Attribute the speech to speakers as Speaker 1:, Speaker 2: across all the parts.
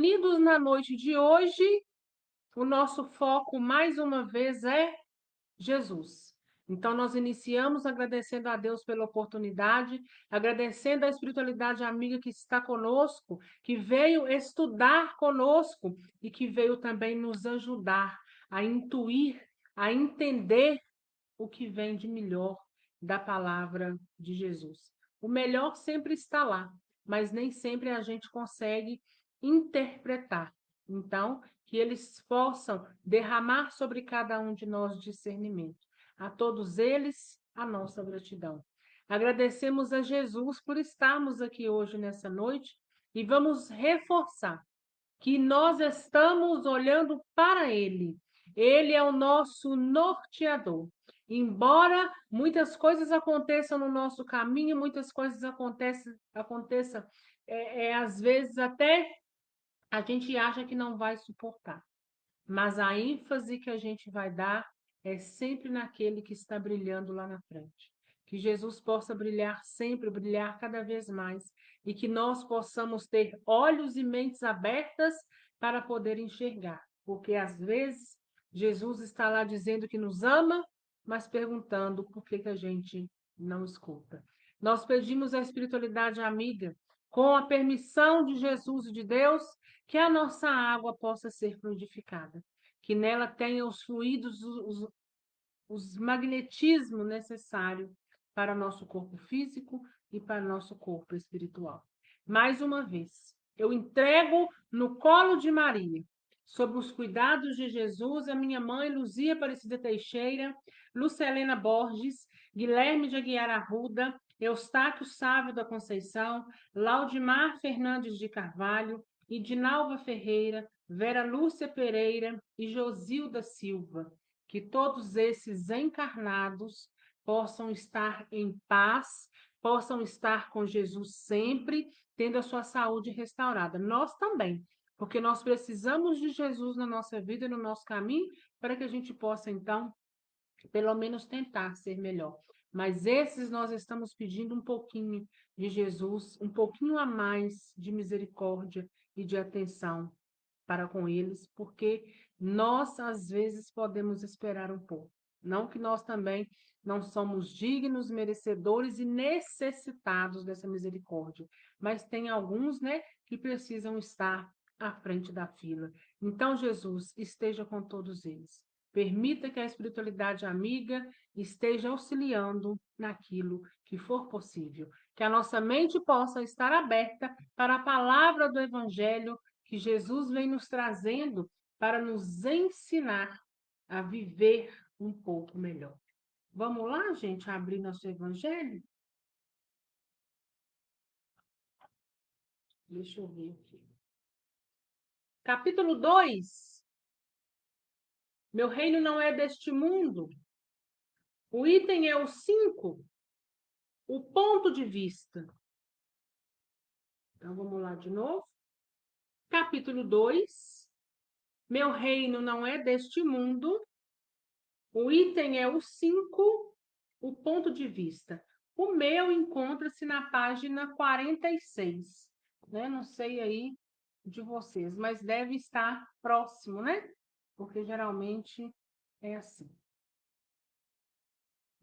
Speaker 1: Reunidos na noite de hoje, o nosso foco, mais uma vez, é Jesus. Então, nós iniciamos agradecendo a Deus pela oportunidade, agradecendo a espiritualidade amiga que está conosco, que veio estudar conosco e que veio também nos ajudar a intuir, a entender o que vem de melhor da palavra de Jesus. O melhor sempre está lá, mas nem sempre a gente consegue interpretar. Então, que eles possam derramar sobre cada um de nós discernimento. A todos eles, a nossa gratidão. Agradecemos a Jesus por estarmos aqui hoje nessa noite e vamos reforçar que nós estamos olhando para Ele. Ele é o nosso norteador. Embora muitas coisas aconteçam no nosso caminho, muitas coisas aconteçam às vezes até a gente acha que não vai suportar. Mas a ênfase que a gente vai dar é sempre naquele que está brilhando lá na frente. Que Jesus possa brilhar sempre, brilhar cada vez mais, e que nós possamos ter olhos e mentes abertas para poder enxergar. Porque às vezes Jesus está lá dizendo que nos ama, mas perguntando por que a gente não escuta. Nós pedimos à espiritualidade amiga, com a permissão de Jesus e de Deus, que a nossa água possa ser fluidificada, que nela tenha os fluidos, os magnetismos necessários para nosso corpo físico e para nosso corpo espiritual. Mais uma vez, eu entrego no colo de Maria, sob os cuidados de Jesus, a minha mãe, Luzia Aparecida Teixeira, Lucelena Borges, Guilherme de Aguiar Arruda, Eustáquio Sávio da Conceição, Laudimar Fernandes de Carvalho, Idinalva Ferreira, Vera Lúcia Pereira e Josilda Silva, que todos esses encarnados possam estar em paz, possam estar com Jesus sempre, tendo a sua saúde restaurada. Nós também, porque nós precisamos de Jesus na nossa vida e no nosso caminho, para que a gente possa, então, pelo menos tentar ser melhor. Mas esses nós estamos pedindo um pouquinho de Jesus, um pouquinho a mais de misericórdia e de atenção para com eles, porque nós, às vezes, podemos esperar um pouco. Não que nós também não somos dignos, merecedores e necessitados dessa misericórdia, mas tem alguns, né, que precisam estar à frente da fila. Então, Jesus, esteja com todos eles. Permita que a espiritualidade amiga esteja auxiliando naquilo que for possível. Que a nossa mente possa estar aberta para a palavra do Evangelho que Jesus vem nos trazendo para nos ensinar a viver um pouco melhor. Vamos lá, gente, abrir nosso Evangelho? Deixa eu ver aqui. Capítulo 2. Meu reino não é deste mundo. O item é o 5. O ponto de vista. Então, vamos lá de novo. Capítulo 2. Meu reino não é deste mundo. O item é o 5. O ponto de vista. O meu encontra-se na página 46, né? Não sei aí de vocês, mas deve estar próximo, né? Porque geralmente é assim.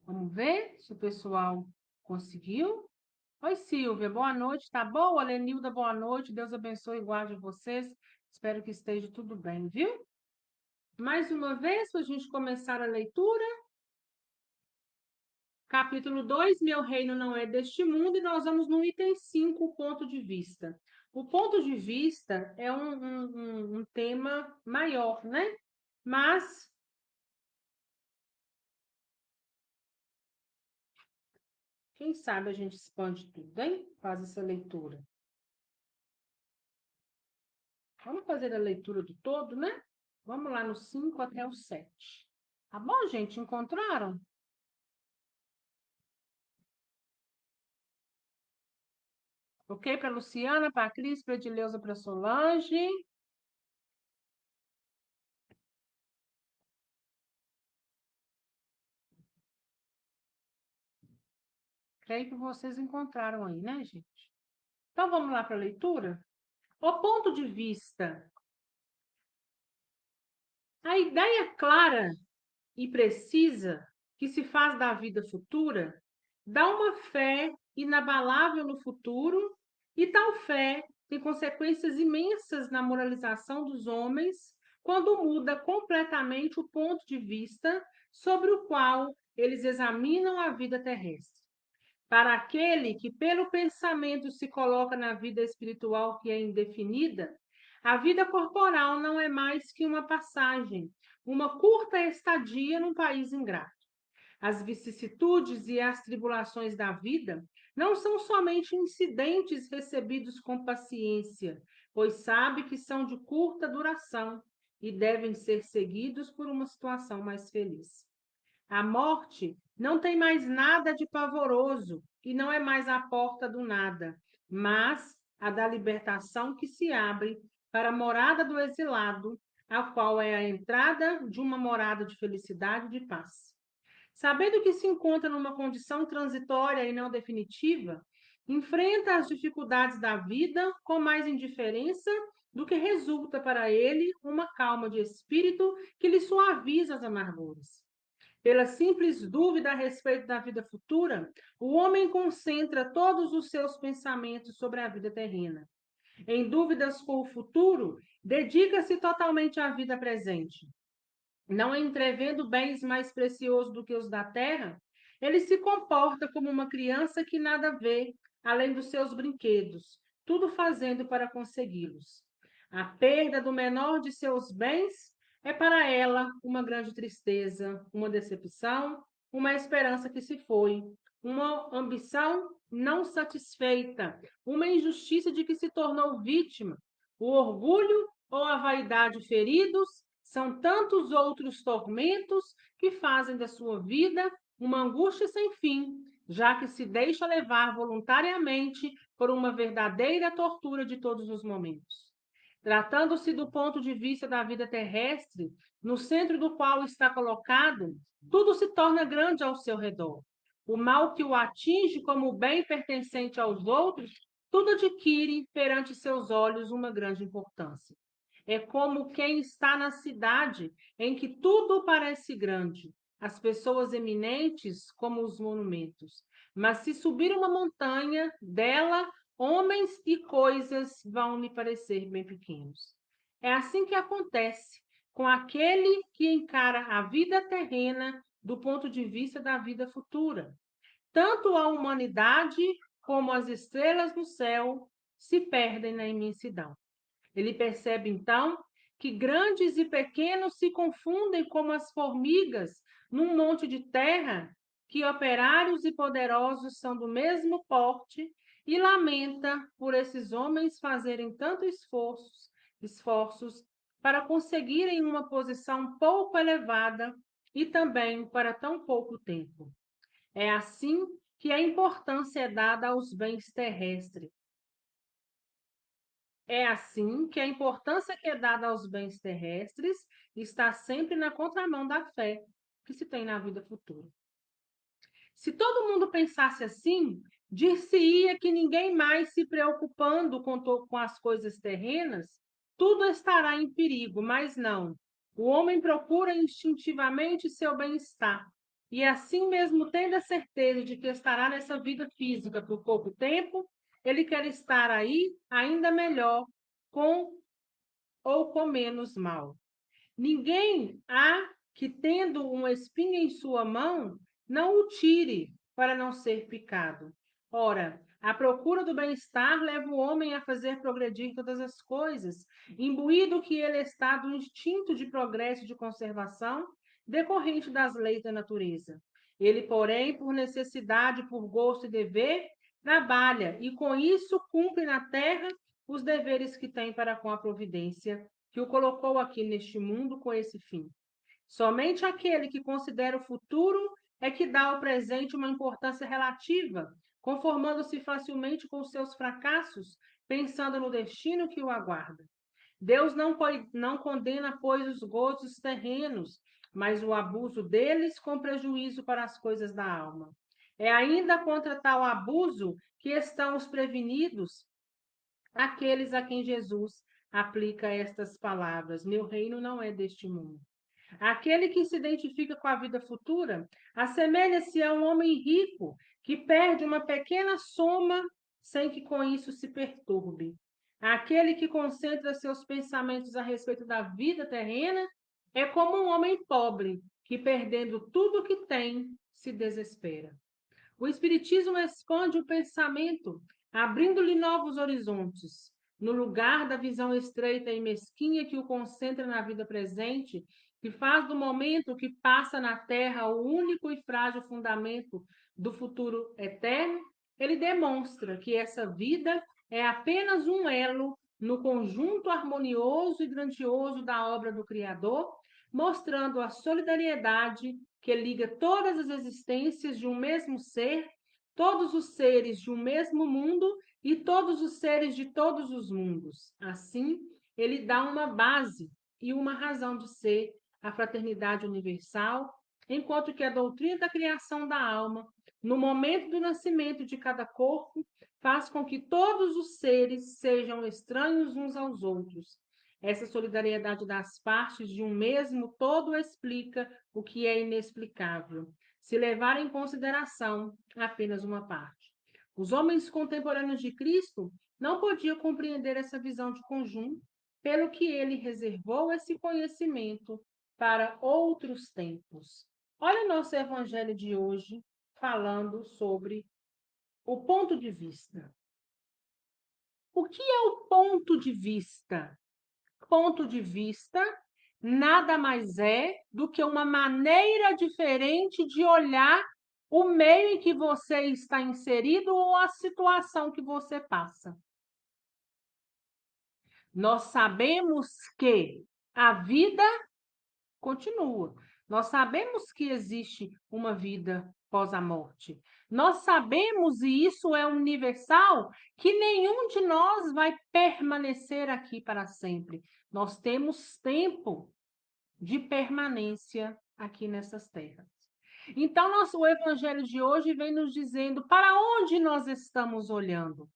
Speaker 1: Vamos ver se o pessoal conseguiu. Oi, Silvia, boa noite, tá boa? Lenilda, boa noite, Deus abençoe e guarde vocês. Espero que esteja tudo bem, viu? Mais uma vez, para a gente começar a leitura. Capítulo 2, meu reino não é deste mundo, e nós vamos no item 5, o ponto de vista. O ponto de vista é um tema maior, né? Mas, quem sabe a gente expande tudo, hein? Faz essa leitura. Vamos fazer a leitura do todo, né? Vamos lá no 5 até o 7. Tá bom, gente? Encontraram? Ok para Luciana, para Cris, para Edileuza, para Solange. Creio que vocês encontraram aí, né, gente? Então, vamos lá para a leitura? O ponto de vista, a ideia clara e precisa que se faz da vida futura dá uma fé inabalável no futuro, e tal fé tem consequências imensas na moralização dos homens quando muda completamente o ponto de vista sobre o qual eles examinam a vida terrestre. Para aquele que, pelo pensamento, se coloca na vida espiritual que é indefinida, a vida corporal não é mais que uma passagem, uma curta estadia num país ingrato. As vicissitudes e as tribulações da vida não são somente incidentes recebidos com paciência, pois sabe que são de curta duração e devem ser seguidos por uma situação mais feliz. A morte não tem mais nada de pavoroso e não é mais a porta do nada, mas a da libertação que se abre para a morada do exilado, a qual é a entrada de uma morada de felicidade e de paz. Sabendo que se encontra numa condição transitória e não definitiva, enfrenta as dificuldades da vida com mais indiferença do que resulta para ele uma calma de espírito que lhe suaviza as amarguras. Pela simples dúvida a respeito da vida futura, o homem concentra todos os seus pensamentos sobre a vida terrena. Em dúvidas com o futuro, dedica-se totalmente à vida presente. Não entrevendo bens mais preciosos do que os da terra, ele se comporta como uma criança que nada vê além dos seus brinquedos, tudo fazendo para consegui-los. A perda do menor de seus bens é para ela uma grande tristeza, uma decepção, uma esperança que se foi, uma ambição não satisfeita, uma injustiça de que se tornou vítima, o orgulho ou a vaidade feridos. São tantos outros tormentos que fazem da sua vida uma angústia sem fim, já que se deixa levar voluntariamente por uma verdadeira tortura de todos os momentos. Tratando-se do ponto de vista da vida terrestre, no centro do qual está colocado, tudo se torna grande ao seu redor. O mal que o atinge como bem pertencente aos outros, tudo adquire perante seus olhos uma grande importância. É como quem está na cidade em que tudo parece grande, as pessoas eminentes como os monumentos. Mas se subir uma montanha, dela homens e coisas vão lhe parecer bem pequenos. É assim que acontece com aquele que encara a vida terrena do ponto de vista da vida futura. Tanto a humanidade como as estrelas no céu se perdem na imensidão. Ele percebe, então, que grandes e pequenos se confundem como as formigas num monte de terra, que operários e poderosos são do mesmo porte, e lamenta por esses homens fazerem tantos esforços para conseguirem uma posição pouco elevada e também para tão pouco tempo. É assim que a importância é dada aos bens terrestres. É assim que a importância que é dada aos bens terrestres está sempre na contramão da fé que se tem na vida futura. Se todo mundo pensasse assim, dir-se-ia que ninguém mais se preocupando com as coisas terrenas, tudo estará em perigo, mas não. O homem procura instintivamente seu bem-estar, e assim mesmo tendo a certeza de que estará nessa vida física por pouco tempo, ele quer estar aí ainda melhor, com ou com menos mal. Ninguém há que, tendo uma espinha em sua mão, não o tire para não ser picado. Ora, a procura do bem-estar leva o homem a fazer progredir todas as coisas, imbuído que ele está do instinto de progresso e de conservação decorrente das leis da natureza. Ele, porém, por necessidade, por gosto e dever, trabalha e com isso cumpre na terra os deveres que tem para com a providência que o colocou aqui neste mundo com esse fim. Somente aquele que considera o futuro é que dá ao presente uma importância relativa, conformando-se facilmente com os seus fracassos, pensando no destino que o aguarda. Deus não condena, pois, os gozos terrenos, mas o abuso deles com prejuízo para as coisas da alma. É ainda contra tal abuso que estão os prevenidos aqueles a quem Jesus aplica estas palavras: meu reino não é deste mundo. Aquele que se identifica com a vida futura assemelha-se a um homem rico que perde uma pequena soma sem que com isso se perturbe. Aquele que concentra seus pensamentos a respeito da vida terrena é como um homem pobre que, perdendo tudo o que tem, se desespera. O Espiritismo expande o pensamento, abrindo-lhe novos horizontes. No lugar da visão estreita e mesquinha que o concentra na vida presente, que faz do momento que passa na Terra o único e frágil fundamento do futuro eterno, ele demonstra que essa vida é apenas um elo no conjunto harmonioso e grandioso da obra do Criador, mostrando a solidariedade que liga todas as existências de um mesmo ser, todos os seres de um mesmo mundo e todos os seres de todos os mundos. Assim, ele dá uma base e uma razão de ser à fraternidade universal, enquanto que a doutrina da criação da alma, no momento do nascimento de cada corpo, faz com que todos os seres sejam estranhos uns aos outros. Essa solidariedade das partes de um mesmo todo explica o que é inexplicável, se levar em consideração apenas uma parte. Os homens contemporâneos de Cristo não podiam compreender essa visão de conjunto, pelo que ele reservou esse conhecimento para outros tempos. Olha o nosso evangelho de hoje falando sobre o ponto de vista. O que é o ponto de vista? Ponto de vista nada mais é do que uma maneira diferente de olhar o meio em que você está inserido ou a situação que você passa. Nós sabemos que a vida continua. Nós sabemos que existe uma vida pós a morte. Nós sabemos, e isso é universal, que nenhum de nós vai permanecer aqui para sempre. Nós temos tempo de permanência aqui nessas terras. Então, o evangelho de hoje vem nos dizendo para onde nós estamos olhando.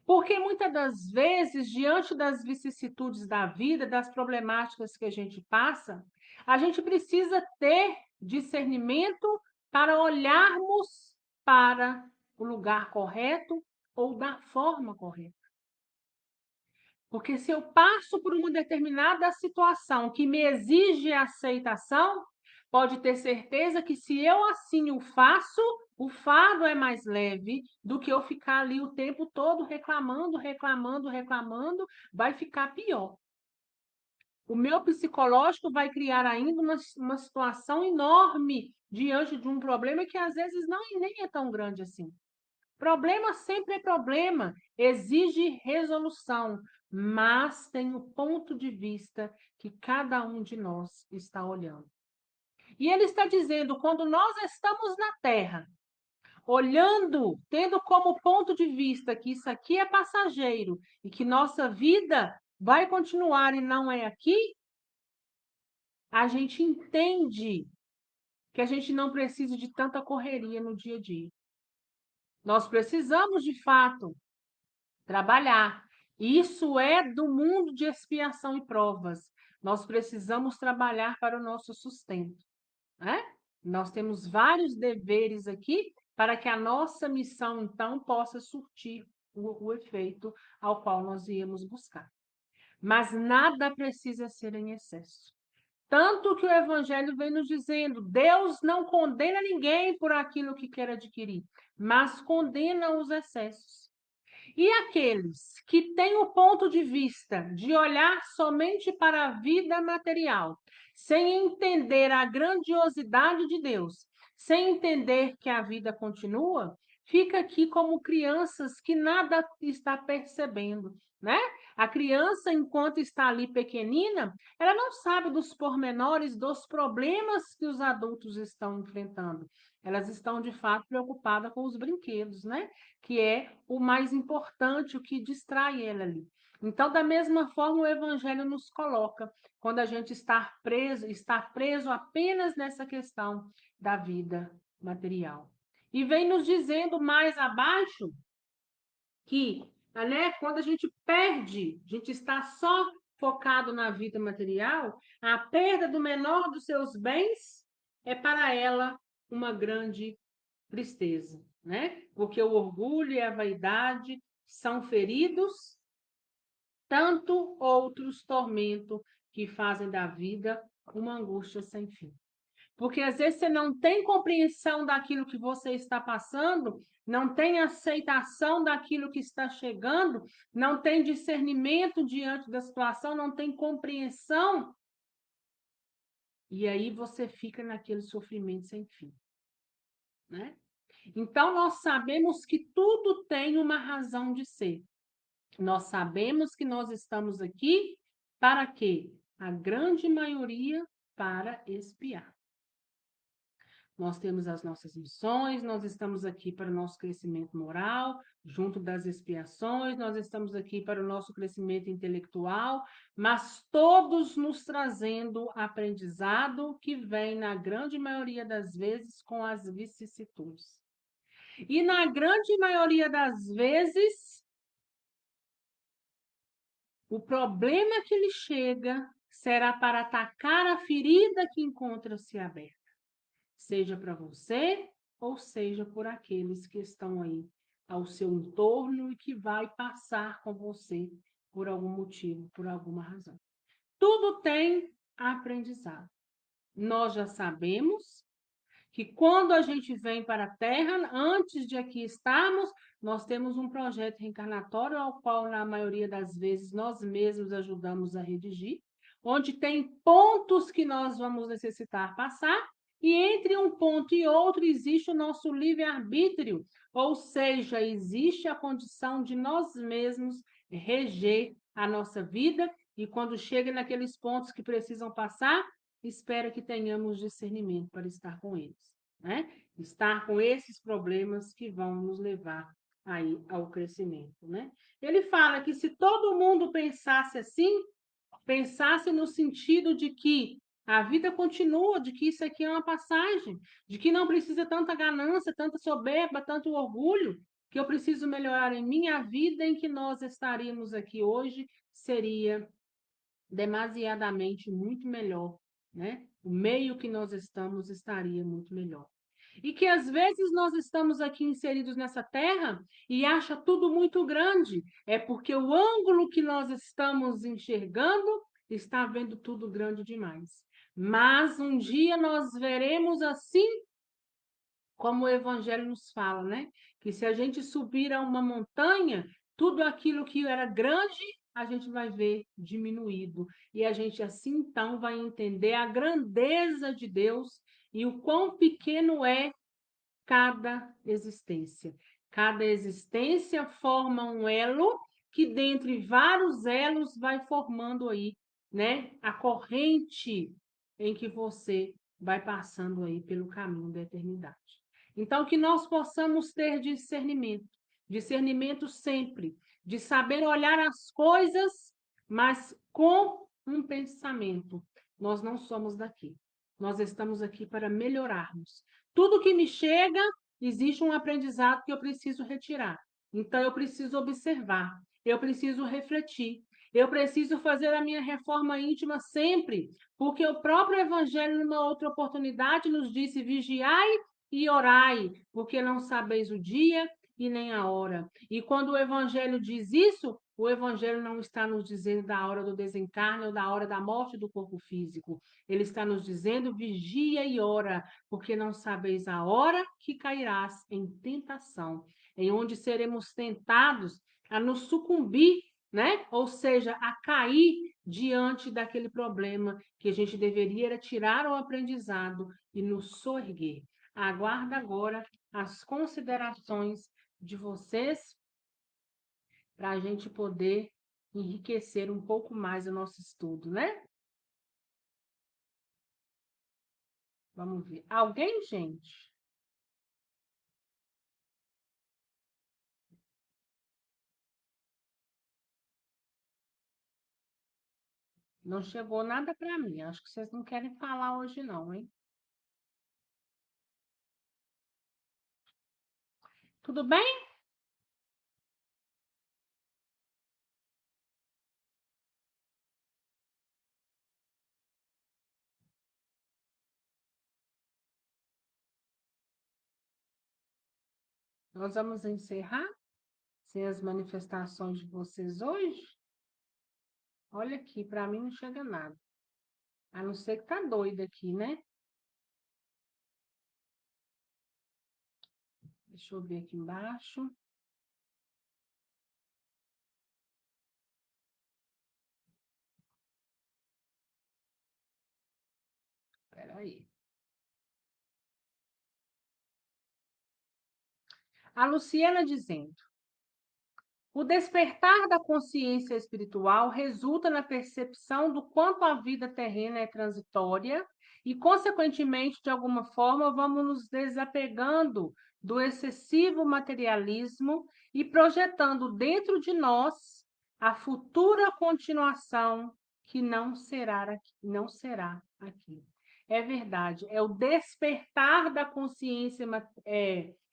Speaker 1: Porque muitas das vezes, diante das vicissitudes da vida, das problemáticas que a gente passa, a gente precisa ter discernimento para olharmos para o lugar correto ou da forma correta. Porque se eu passo por uma determinada situação que me exige aceitação, pode ter certeza que se eu assim o faço, o fardo é mais leve do que eu ficar ali o tempo todo reclamando, reclamando, reclamando, vai ficar pior. O meu psicológico vai criar ainda uma situação enorme diante de um problema que às vezes nem é tão grande assim. Problema sempre é problema, exige resolução, mas tem o ponto de vista que cada um de nós está olhando. E ele está dizendo, quando nós estamos na Terra, olhando, tendo como ponto de vista que isso aqui é passageiro e que nossa vida vai continuar e não é aqui, a gente entende que a gente não precisa de tanta correria no dia a dia. Nós precisamos, de fato, trabalhar. Isso é do mundo de expiação e provas. Nós precisamos trabalhar para o nosso sustento, né? Nós temos vários deveres aqui para que a nossa missão, então, possa surtir o efeito ao qual nós íamos buscar. Mas nada precisa ser em excesso. Tanto que o Evangelho vem nos dizendo: Deus não condena ninguém por aquilo que quer adquirir, mas condena os excessos. E aqueles que têm o ponto de vista de olhar somente para a vida material, sem entender a grandiosidade de Deus, sem entender que a vida continua, fica aqui como crianças que nada está percebendo, né? A criança, enquanto está ali pequenina, ela não sabe dos pormenores dos problemas que os adultos estão enfrentando. Elas estão, de fato, preocupadas com os brinquedos, né? Que é o mais importante, o que distrai ela ali. Então, da mesma forma, o Evangelho nos coloca quando a gente está preso apenas nessa questão da vida material. E vem nos dizendo mais abaixo que, né, quando a gente perde, a gente está só focado na vida material, a perda do menor dos seus bens é para ela uma grande tristeza, né? Porque o orgulho e a vaidade são feridos, tanto outros tormentos que fazem da vida uma angústia sem fim. Porque às vezes você não tem compreensão daquilo que você está passando, não tem aceitação daquilo que está chegando, não tem discernimento diante da situação, não tem compreensão. E aí você fica naquele sofrimento sem fim, né? Então nós sabemos que tudo tem uma razão de ser. Nós sabemos que nós estamos aqui para quê? A grande maioria para expiar. Nós temos as nossas missões, nós estamos aqui para o nosso crescimento moral, junto das expiações, nós estamos aqui para o nosso crescimento intelectual, mas todos nos trazendo aprendizado que vem, na grande maioria das vezes, com as vicissitudes. E na grande maioria das vezes, o problema que lhe chega será para atacar a ferida que encontra-se aberta, seja para você ou seja por aqueles que estão aí ao seu entorno e que vai passar com você por algum motivo, por alguma razão. Tudo tem aprendizado. Nós já sabemos que quando a gente vem para a Terra, antes de aqui estarmos, nós temos um projeto reencarnatório ao qual, na maioria das vezes, nós mesmos ajudamos a redigir, onde tem pontos que nós vamos necessitar passar, e entre um ponto e outro existe o nosso livre-arbítrio, ou seja, existe a condição de nós mesmos reger a nossa vida, e quando chega naqueles pontos que precisam passar, espera que tenhamos discernimento para estar com eles, né? Estar com esses problemas que vão nos levar aí ao crescimento, né? Ele fala que se todo mundo pensasse assim, pensasse no sentido de que a vida continua, de que isso aqui é uma passagem, de que não precisa tanta ganância, tanta soberba, tanto orgulho, que eu preciso melhorar em minha vida, em que nós estaríamos aqui hoje, seria demasiadamente muito melhor, né? O meio que nós estamos estaria muito melhor. E que às vezes nós estamos aqui inseridos nessa terra e acha tudo muito grande. É porque o ângulo que nós estamos enxergando está vendo tudo grande demais. Mas um dia nós veremos assim como o Evangelho nos fala, né? Que se a gente subir a uma montanha, tudo aquilo que era grande, a gente vai ver diminuído. E a gente assim então vai entender a grandeza de Deus e o quão pequeno é cada existência. Cada existência forma um elo que dentre vários elos vai formando aí, né, a corrente em que você vai passando aí pelo caminho da eternidade. Então, que nós possamos ter discernimento, discernimento sempre, de saber olhar as coisas, mas com um pensamento. Nós não somos daqui. Nós estamos aqui para melhorarmos. Tudo que me chega, existe um aprendizado que eu preciso retirar. Então, eu preciso observar, eu preciso refletir, eu preciso fazer a minha reforma íntima sempre, porque o próprio Evangelho, numa outra oportunidade, nos disse: vigiai e orai, porque não sabeis o dia e nem a hora. E quando o Evangelho diz isso, o Evangelho não está nos dizendo da hora do desencarne ou da hora da morte do corpo físico. Ele está nos dizendo: vigia e ora, porque não sabeis a hora que cairás em tentação, em onde seremos tentados a nos sucumbir, né? Ou seja, a cair diante daquele problema que a gente deveria tirar o aprendizado e nos soerguer. Aguardo agora as considerações de vocês para a gente poder enriquecer um pouco mais o nosso estudo, né? Vamos ver. Alguém, gente? Não chegou nada para mim. Acho que vocês não querem falar hoje, não, hein? Tudo bem? Nós vamos encerrar sem as manifestações de vocês hoje? Olha aqui, para mim não chega nada. A não ser que tá doida aqui, né? Deixa eu ver aqui embaixo. Espera aí. A Luciana dizendo: o despertar da consciência espiritual resulta na percepção do quanto a vida terrena é transitória e, consequentemente, de alguma forma, vamos nos desapegando do excessivo materialismo e projetando dentro de nós a futura continuação que não será aqui. É verdade, é o despertar da consciência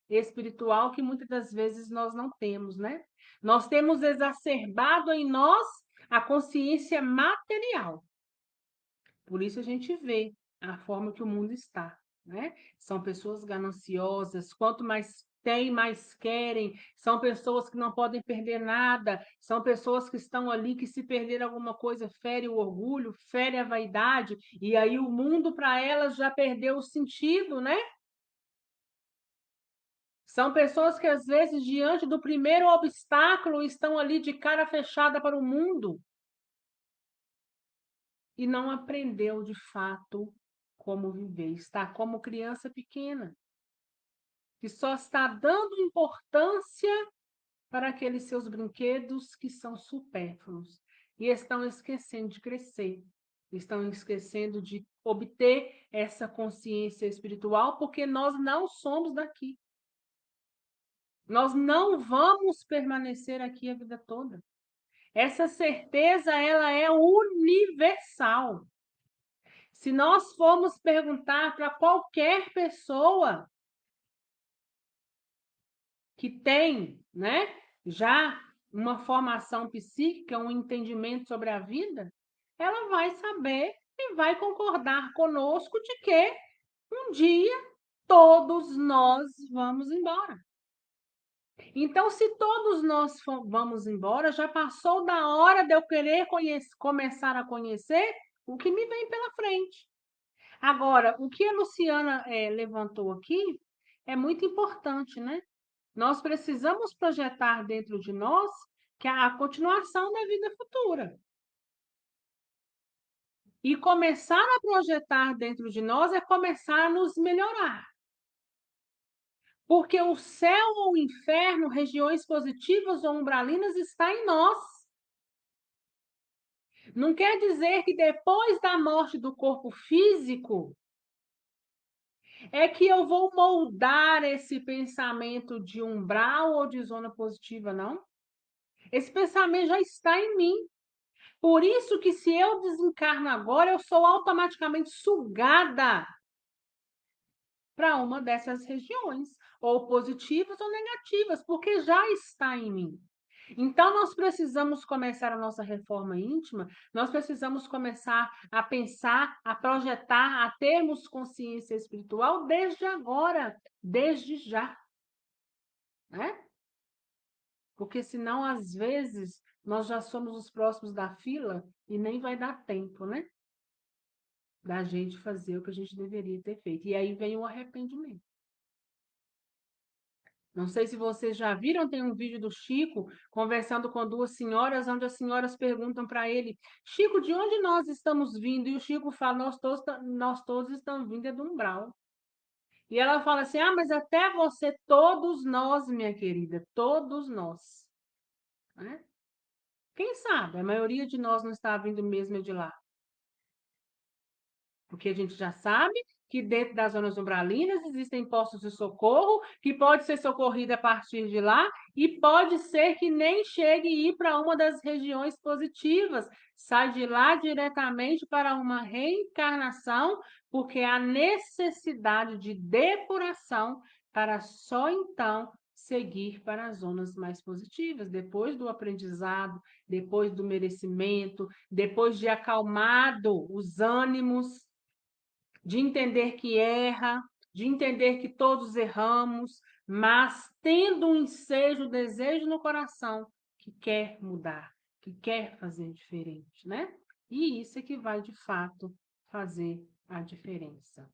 Speaker 1: espiritual que muitas das vezes nós não temos, né? Nós temos exacerbado em nós a consciência material. Por isso a gente vê a forma que o mundo está, né? São pessoas gananciosas, quanto mais têm, mais querem, são pessoas que não podem perder nada, são pessoas que estão ali que se perder alguma coisa fere o orgulho, fere a vaidade, e aí o mundo para elas já perdeu o sentido, né? São pessoas que, às vezes, diante do primeiro obstáculo, estão ali de cara fechada para o mundo e não aprendeu de fato como viver. Está como criança pequena, que só está dando importância para aqueles seus brinquedos que são supérfluos e estão esquecendo de crescer, estão esquecendo de obter essa consciência espiritual, porque nós não somos daqui. Nós não vamos permanecer aqui a vida toda. Essa certeza, ela é universal. Se nós formos perguntar para qualquer pessoa que tem, né, já uma formação psíquica, um entendimento sobre a vida, ela vai saber e vai concordar conosco de que um dia todos nós vamos embora. Então, se todos nós vamos embora, já passou da hora de eu querer começar a conhecer o que me vem pela frente. Agora, o que a Luciana levantou aqui é muito importante, né? Nós precisamos projetar dentro de nós que a continuação da vida futura. E começar a projetar dentro de nós é começar a nos melhorar. Porque o céu ou o inferno, regiões positivas ou umbralinas, está em nós. Não quer dizer que depois da morte do corpo físico é que eu vou moldar esse pensamento de umbral ou de zona positiva, não. Esse pensamento já está em mim. Por isso que se eu desencarno agora, eu sou automaticamente sugada para uma dessas regiões, ou positivas ou negativas, porque já está em mim. Então, nós precisamos começar a nossa reforma íntima, nós precisamos começar a pensar, a projetar, a termos consciência espiritual desde agora, desde já, né? Porque senão, às vezes, nós já somos os próximos da fila e nem vai dar tempo, né? Da gente fazer o que a gente deveria ter feito. E aí vem o arrependimento. Não sei se vocês já viram, tem um vídeo do Chico conversando com duas senhoras, onde as senhoras perguntam para ele: Chico, de onde nós estamos vindo? E o Chico fala: nós todos estamos vindo é do umbral. E ela fala assim: ah, mas até você, todos nós, minha querida, todos nós. Né? Quem sabe? A maioria de nós não está vindo mesmo de lá. Porque a gente já sabe que dentro das zonas umbralinas existem postos de socorro, que pode ser socorrido a partir de lá, e pode ser que nem chegue a ir para uma das regiões positivas, sai de lá diretamente para uma reencarnação, porque há necessidade de depuração para só então seguir para as zonas mais positivas, depois do aprendizado, depois do merecimento, depois de acalmado os ânimos, de entender que erra, de entender que todos erramos, mas tendo um ensejo, desejo no coração que quer mudar, que quer fazer diferente, né? E isso é que vai, de fato, fazer a diferença.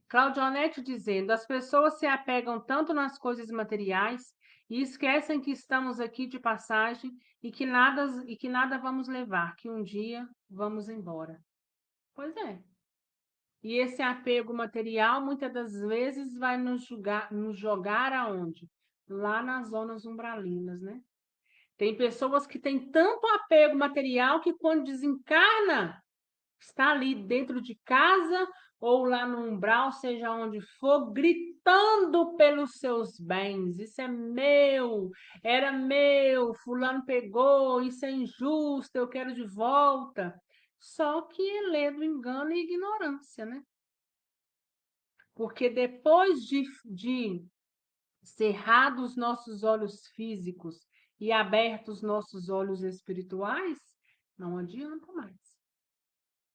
Speaker 1: Claudionete dizendo: as pessoas se apegam tanto nas coisas materiais e esquecem que estamos aqui de passagem e que nada vamos levar, que um dia vamos embora. Pois é. E esse apego material, muitas das vezes, vai nos jogar aonde? Lá nas zonas umbralinas, né? Tem pessoas que têm tanto apego material que quando desencarna, está ali dentro de casa ou lá no umbral, seja onde for, gritando pelos seus bens. Isso é meu, era meu, fulano pegou, isso é injusto, eu quero de volta. Só que é ledo engano e ignorância, né? Porque depois de cerrados nossos olhos físicos e abertos nossos olhos espirituais, não adianta mais.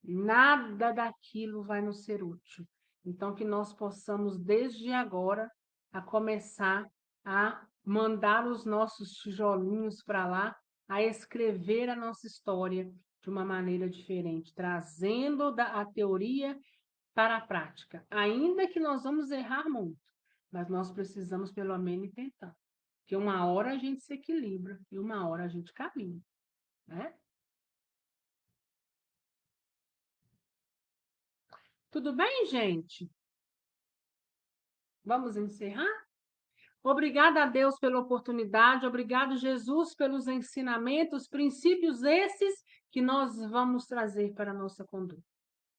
Speaker 1: Nada daquilo vai nos ser útil. Então, que nós possamos, desde agora, a começar a mandar os nossos tijolinhos para lá, a escrever a nossa história de uma maneira diferente, trazendo a teoria para a prática. Ainda que nós vamos errar muito, mas nós precisamos pelo menos tentar. Porque uma hora a gente se equilibra e uma hora a gente caminha, né? Tudo bem, gente? Vamos encerrar? Obrigada a Deus pela oportunidade, obrigado, Jesus, pelos ensinamentos, princípios esses que nós vamos trazer para a nossa conduta.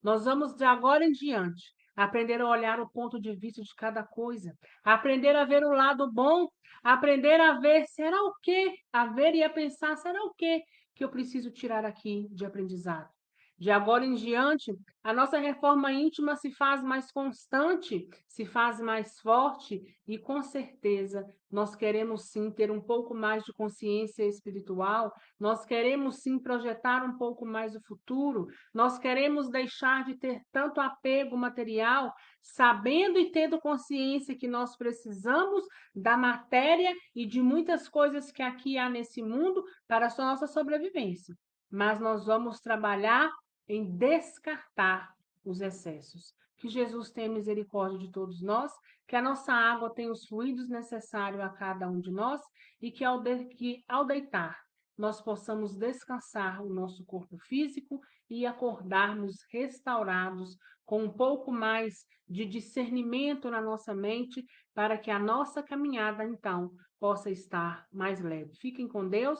Speaker 1: Nós vamos, de agora em diante, aprender a olhar o ponto de vista de cada coisa, aprender a ver o lado bom, aprender a ver, será o quê? A ver e a pensar, será o quê que eu preciso tirar aqui de aprendizado? De agora em diante, a nossa reforma íntima se faz mais constante, se faz mais forte e, com certeza, nós queremos sim ter um pouco mais de consciência espiritual, nós queremos sim projetar um pouco mais o futuro, nós queremos deixar de ter tanto apego material, sabendo e tendo consciência que nós precisamos da matéria e de muitas coisas que aqui há nesse mundo para a nossa sobrevivência. Mas nós vamos trabalhar em descartar os excessos. Que Jesus tenha misericórdia de todos nós, que a nossa água tenha os fluidos necessários a cada um de nós e que ao deitar nós possamos descansar o nosso corpo físico e acordarmos restaurados com um pouco mais de discernimento na nossa mente para que a nossa caminhada, então, possa estar mais leve. Fiquem com Deus.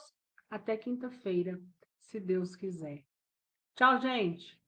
Speaker 1: Até quinta-feira, se Deus quiser. Tchau, gente!